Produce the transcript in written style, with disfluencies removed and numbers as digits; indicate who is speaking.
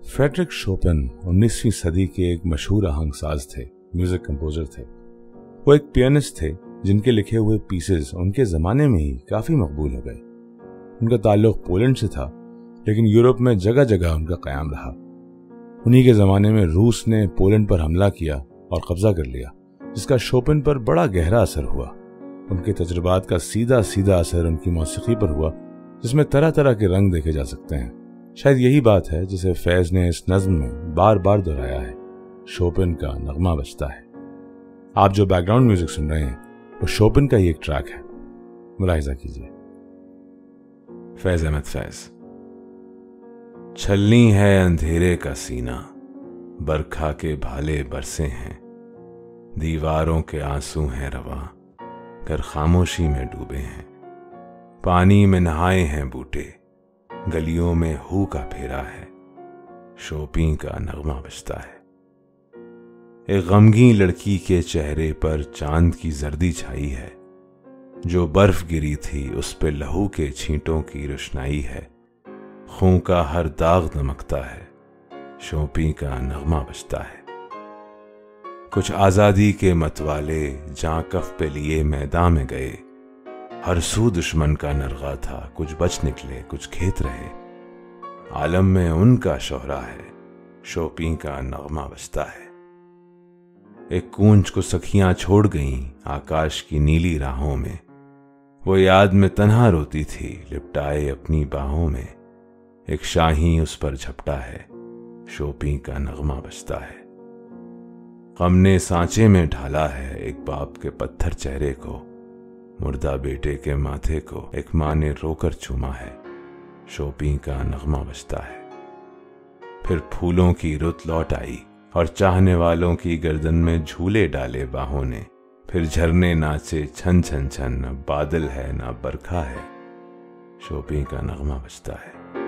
Speaker 1: Frederick Chopin 19वीं सदी के एक मशहूर आहंगसाज थे, म्यूजिक कंपोजर थे। वो एक पियानिस्ट थे जिनके लिखे हुए पीसेस उनके जमाने में ही काफी मकबूल हो गए। उनका ताल्लुक पोलैंड से था, लेकिन यूरोप में जगह जगह उनका कयाम रहा। उन्हीं के जमाने में रूस ने पोलैंड पर हमला किया और कब्जा कर लिया, जिसका शोपेन पर बड़ा गहरा असर हुआ। उनके तजुर्बात का सीधा सीधा असर उनकी मौसीकी पर हुआ, जिसमें तरह तरह के रंग देखे जा सकते हैं। शायद यही बात है जिसे फैज ने इस नज्म में बार बार दोहराया है, शोपेन का नगमा बजता है। आप जो बैकग्राउंड म्यूजिक सुन रहे हैं वो शोपेन का ही एक ट्रैक है, मुलाहिजा कीजिए। फैज अहमद फैज। छलनी है अंधेरे का सीना, बरखा के भाले बरसे हैं, दीवारों के आंसू हैं रवा, घर खामोशी में डूबे हैं, पानी में नहाए हैं बूटे, गलियों में हू का फेरा है, शोपी का नगमा बजता है। एक गमगीन लड़की के चेहरे पर चांद की जर्दी छाई है, जो बर्फ गिरी थी उस पे लहू के छींटों की रोशनाई है, खून का हर दाग दमकता है, शोपी का नगमा बजता है। कुछ आजादी के मतवाले जहां कफ पे लिए मैदान में गए, हर सू दुश्मन का नरगा था, कुछ बच निकले कुछ खेत रहे, आलम में उनका शोहरा है, शोपी का नगमा बजता है। एक कूंज को सखियां छोड़ गईं आकाश की नीली राहों में, वो याद में तन्हा रोती थी लिपटाए अपनी बाहों में, एक शाही उस पर झपटा है, शोपी का नगमा बजता है। गम ने सांचे में ढाला है एक बाप के पत्थर चेहरे को, मुर्दा बेटे के माथे को एक माँ ने रोकर चूमा है, शोपी का नगमा बजता है। फिर फूलों की रुत लौट आई और चाहने वालों की गर्दन में झूले डाले बाहों ने, फिर झरने नाचे छन छन छन, न बादल है ना बरखा है, शोपी का नगमा बजता है।